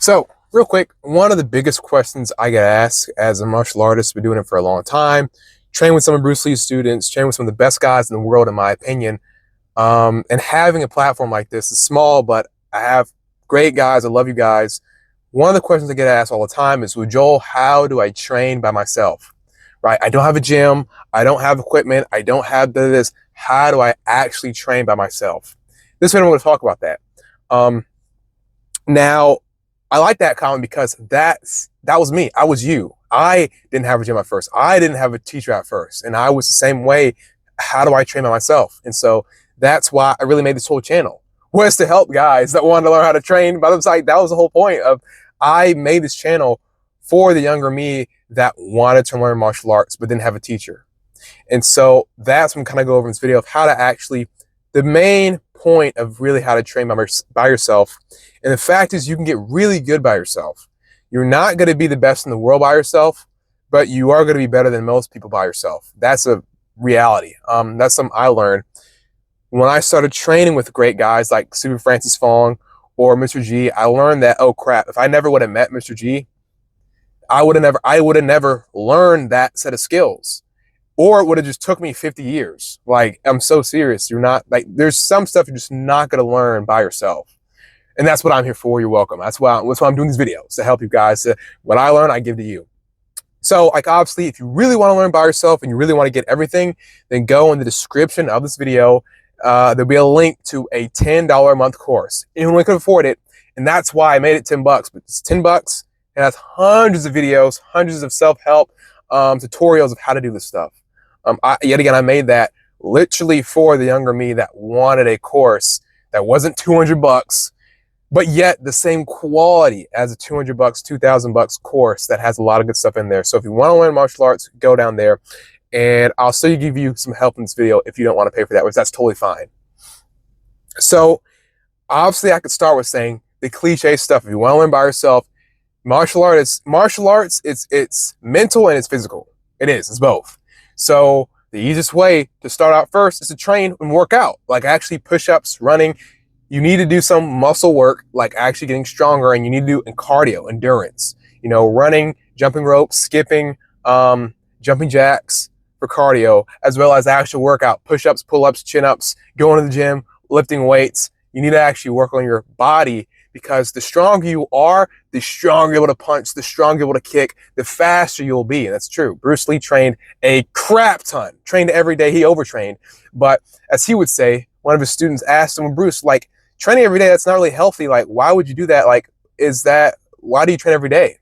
So, real quick, one of the biggest questions I get asked as a martial artist, been doing it for a long time, train with some of Bruce Lee's students, train with some of the best guys in the world, in my opinion. And having a platform like this is small, but I have great guys. I love you guys. One of the questions I get asked all the time is, well, Joel, how do I train by myself? Right? I don't have a gym. I don't have equipment. I don't have this. How do I actually train by myself? This week I'm going to talk about that. Now, I like that comment because that was me. I was you. I didn't have a gym at first. I didn't have a teacher at first. And I was the same way. How do I train by myself? And so that's why I really made this whole channel, was to help guys that wanted to learn how to train by themselves. That was the whole point of, I made this channel for the younger me that wanted to learn martial arts but didn't have a teacher. And so that's what I'm kind of go over in this video of how to actually, the main point of really how to train by yourself. And the fact is, you can get really good by yourself. You're not going to be the best in the world by yourself, but you are going to be better than most people by yourself. That's a reality. That's something I learned when I started training with great guys like Super Francis Fong or Mr. G. I learned that, oh crap, if I never would have met Mr. G, I would have never learned that set of skills. Or it would have just took me 50 years. Like, I'm so serious. You're not, like, there's some stuff you're just not going to learn by yourself. And that's what I'm here for. You're welcome. That's why I'm doing these videos, to help you guys. What I learn, I give to you. So, like, obviously, if you really want to learn by yourself and you really want to get everything, then go in the description of this video. There'll be a link to a $10 a month course. Anyone can afford it. And that's why I made it $10. But it's $10. It has hundreds of videos, hundreds of self-help tutorials of how to do this stuff. Yet again, I made that literally for the younger me that wanted a course that wasn't $200, but yet the same quality as a $200, $2,000 course that has a lot of good stuff in there. So if you want to learn martial arts, go down there, and I'll still give you some help in this video if you don't want to pay for that, which that's totally fine. So obviously, I could start with saying the cliche stuff. If you want to learn by yourself, martial arts, it's mental and it's physical. It's both. So the easiest way to start out first is to train and work out, like actually push-ups, running. You need to do some muscle work, like actually getting stronger, and you need to do cardio, endurance, running, jumping ropes, skipping, jumping jacks for cardio, as well as actual workout, push-ups, pull-ups, chin-ups, going to the gym, lifting weights. You need to actually work on your body, because the stronger you are, the stronger you're able to punch, the stronger you're able to kick, the faster you'll be. And that's true. Bruce Lee trained a crap ton, trained every day. He overtrained. But as he would say, one of his students asked him, Bruce, like, training every day, that's not really healthy. Like, why would you do that? Like, why do you train every day?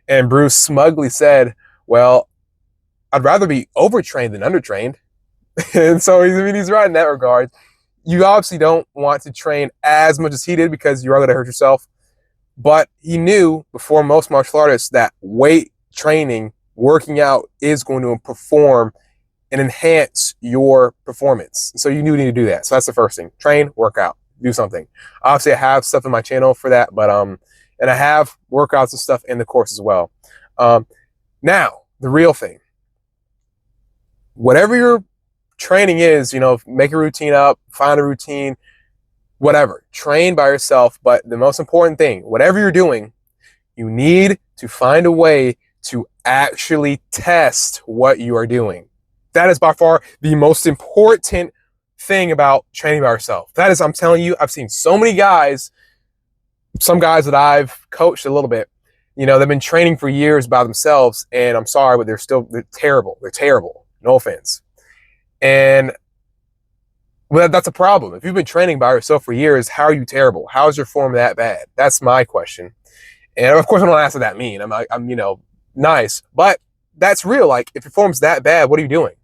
And Bruce smugly said, well, I'd rather be overtrained than undertrained. And so, he's right in that regard. You obviously don't want to train as much as he did, because you're going to hurt yourself. But he knew, before most martial artists, that weight training, working out, is going to perform and enhance your performance. So you need to do that. So that's the first thing. Train, work out, do something. Obviously, I have stuff in my channel for that, but and I have workouts and stuff in the course as well. Now, the real thing. Whatever your training is, make a routine up, find a routine, whatever. Train by yourself. But the most important thing, whatever you're doing, you need to find a way to actually test what you are doing. That is by far the most important thing about training by yourself. That is, I'm telling you, I've seen so many guys, some guys that I've coached a little bit, they've been training for years by themselves, and I'm sorry, but they're terrible. They're terrible. No offense. And well, that's a problem. If you've been training by yourself for years, how are you terrible? How is your form that bad? That's my question. And of course, I don't ask what that mean. I'm nice, but that's real. Like, if your form's that bad, what are you doing?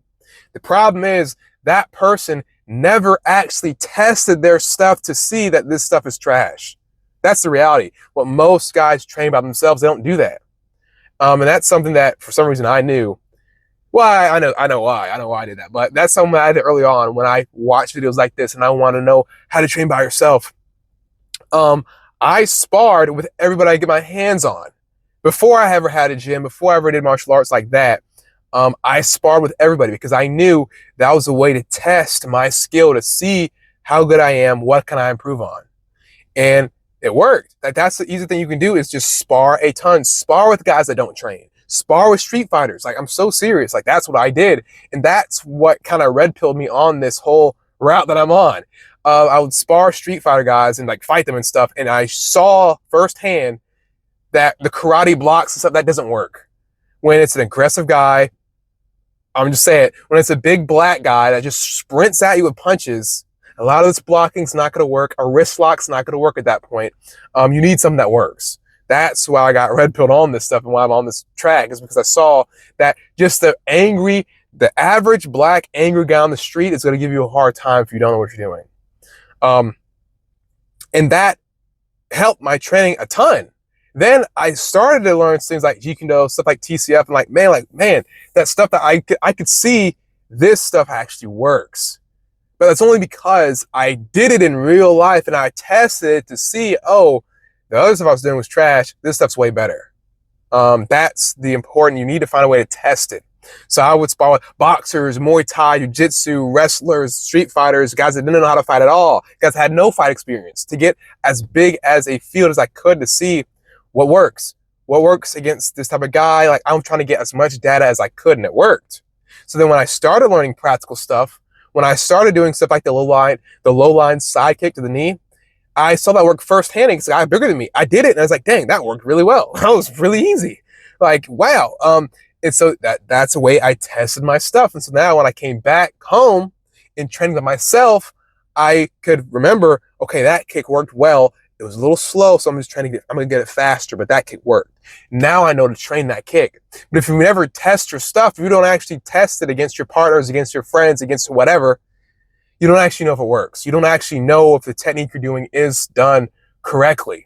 The problem is that person never actually tested their stuff to see that this stuff is trash. That's the reality. What most guys train by themselves, they don't do that. And that's something that for some reason I knew. Well, I know why I did that, but that's something I did early on when I watched videos like this and I want to know how to train by yourself. I sparred with everybody I get my hands on. Before I ever had a gym, before I ever did martial arts like that, I sparred with everybody because I knew that was a way to test my skill, to see how good I am, what can I improve on. And it worked. Like, that's the easy thing you can do is just spar a ton. Spar with guys that don't train. Spar with street fighters. Like, I'm so serious. Like, that's what I did. And that's what kind of red pilled me on this whole route that I'm on. I would spar street fighter guys and like fight them and stuff. And I saw firsthand that the karate blocks and stuff, that doesn't work. When it's an aggressive guy, I'm just saying, when it's a big black guy that just sprints at you with punches, a lot of this blocking's not going to work. A wrist lock's not going to work at that point. You need something that works. That's why I got red pilled on this stuff and why I'm on this track, is because I saw that just the average black angry guy on the street is going to give you a hard time if you don't know what you're doing. And that helped my training a ton. Then I started to learn things like Jeet Kune Do, stuff like TCF, and like, man, that stuff that I could see this stuff actually works. But that's only because I did it in real life and I tested it to see, oh, the other stuff I was doing was trash. This stuff's way better. That's the important. You need to find a way to test it. So I would spar with boxers, Muay Thai, Jiu-Jitsu, wrestlers, street fighters, guys that didn't know how to fight at all, guys that had no fight experience, to get as big as a field as I could to see what works against this type of guy. Like, I'm trying to get as much data as I could, and it worked. So then when I started learning practical stuff, when I started doing stuff like the low line side kick to the knee, I saw that work firsthand because the guy bigger than me. I did it, and I was like, dang, that worked really well. That was really easy. Like, wow. And so that's the way I tested my stuff. And so now when I came back home and training with myself, I could remember, okay, that kick worked well. It was a little slow, so I'm going to get it faster, but that kick worked. Now I know to train that kick. But if you never test your stuff, if you don't actually test it against your partners, against your friends, against whatever, you don't actually know if it works. You don't actually know if the technique you're doing is done correctly.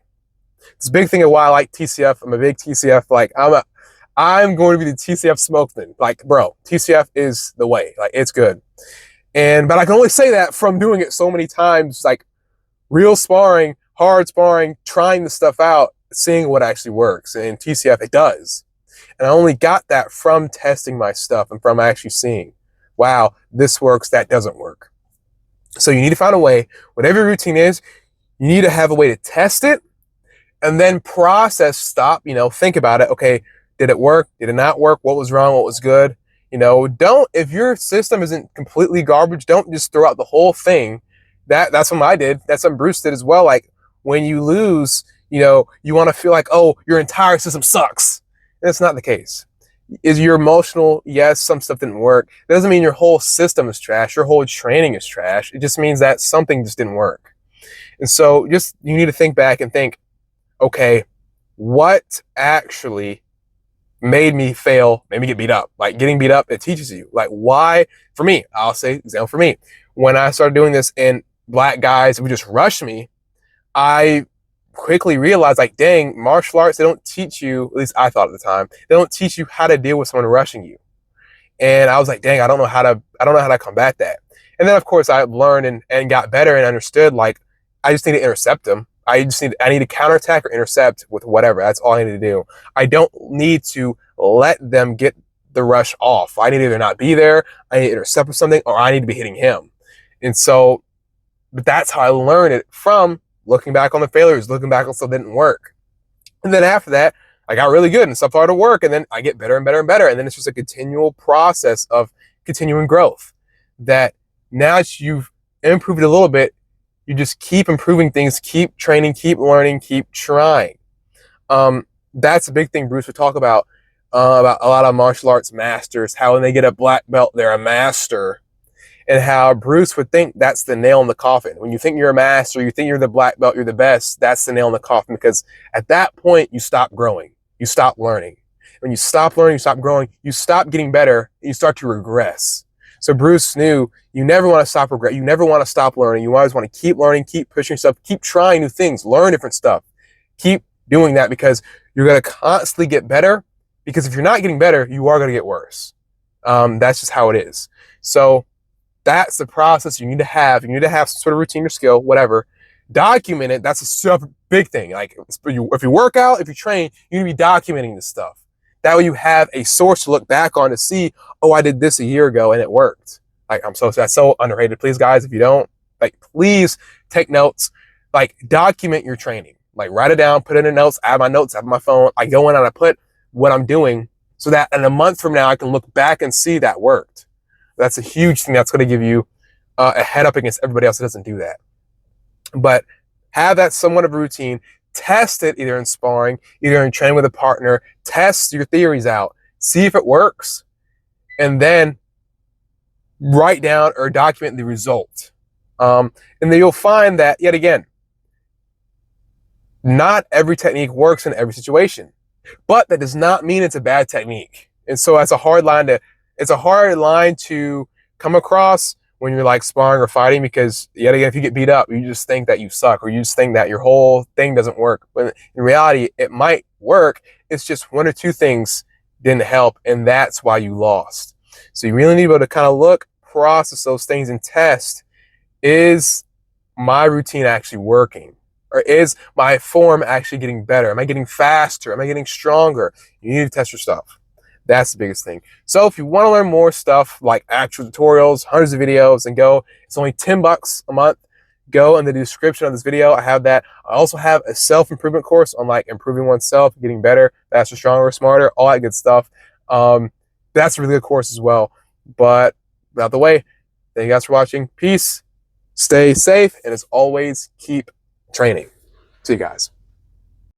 It's a big thing of why I like TCF. I'm a big TCF. Like, I'm going to be the TCF spokesman. Like, bro, TCF is the way. Like, it's good. But I can only say that from doing it so many times, like real sparring, hard sparring, trying the stuff out, seeing what actually works. And TCF, it does. And I only got that from testing my stuff and from actually seeing, wow, this works, that doesn't work. So you need to find a way, whatever your routine is, you need to have a way to test it and then process, stop, think about it. Okay, did it work? Did it not work? What was wrong? What was good? If your system isn't completely garbage, don't just throw out the whole thing. That's what I did. That's what Bruce did as well. Like, when you lose, you want to feel like, oh, your entire system sucks. That's not the case. Is your emotional? Yes, some stuff didn't work. That doesn't mean your whole system is trash. Your whole training is trash. It just means that something just didn't work. And so you need to think back and think, okay, what actually made me fail, made me get beat up? Like, getting beat up, it teaches you. Like, why? For me, I'll say, example for me, when I started doing this and black guys would just rush me, I quickly realized, like, dang, martial arts, they don't teach you, at least I thought at the time, they don't teach you how to deal with someone rushing you. And I was like, dang, I don't know how to combat that. And then of course I learned and got better and understood, like, I just need to intercept them. I need to counterattack or intercept with whatever. That's all I need to do. I don't need to let them get the rush off. I need to either not be there, I need to intercept with something, or I need to be hitting him. And so, but that's how I learned it, from looking back on the failures, looking back on stuff that didn't work. And then after that, I got really good and stuff started to work, and then I get better and better and better. And then it's just a continual process of continuing growth, that now that you've improved it a little bit, you just keep improving things, keep training, keep learning, keep trying. That's a big thing Bruce would talk about a lot of martial arts masters, how when they get a black belt, they're a master. And how Bruce would think that's the nail in the coffin. When you think you're a master, you think you're the black belt, you're the best, that's the nail in the coffin, because at that point, you stop growing. You stop learning. When you stop learning, you stop growing, you stop getting better, you start to regress. So Bruce knew you never want to stop regret. You never want to stop learning. You always want to keep learning, keep pushing yourself, keep trying new things, learn different stuff. Keep doing that, because you're going to constantly get better. Because if you're not getting better, you are going to get worse. That's just how it is. So that's the process you need to have. You need to have some sort of routine or skill, whatever. Document it. That's a super big thing. Like, if you work out, if you train, you need to be documenting this stuff. That way you have a source to look back on to see, oh, I did this a year ago and it worked. Like, that's so underrated. Please, guys, if you don't, like, please take notes. Like, document your training. Like write it down, put it in notes, add my notes, add my phone. I go in and I put what I'm doing so that in a month from now, I can look back and see that worked. That's a huge thing that's going to give you a head up against everybody else that doesn't do that. But have that somewhat of a routine. Test it either in sparring, either in training with a partner. Test your theories out. See if it works. And then write down or document the result. And then you'll find that, yet again, not every technique works in every situation. But that does not mean it's a bad technique. And so it's a hard line to come across when you're like sparring or fighting, because yet again, if you get beat up, you just think that you suck, or you just think that your whole thing doesn't work. But in reality, it might work. It's just one or two things didn't help, and that's why you lost. So you really need to be able to kind of look, process those things, and test, is my routine actually working? Or is my form actually getting better? Am I getting faster? Am I getting stronger? You need to test your stuff. That's the biggest thing. So if you want to learn more stuff like actual tutorials, hundreds of videos, and go, it's only $10 a month. Go in the description of this video. I have that. I also have a self-improvement course on like improving oneself, getting better, faster, stronger, smarter, all that good stuff. That's a really good course as well. But out the way, thank you guys for watching. Peace. Stay safe. And as always, keep training. See you guys.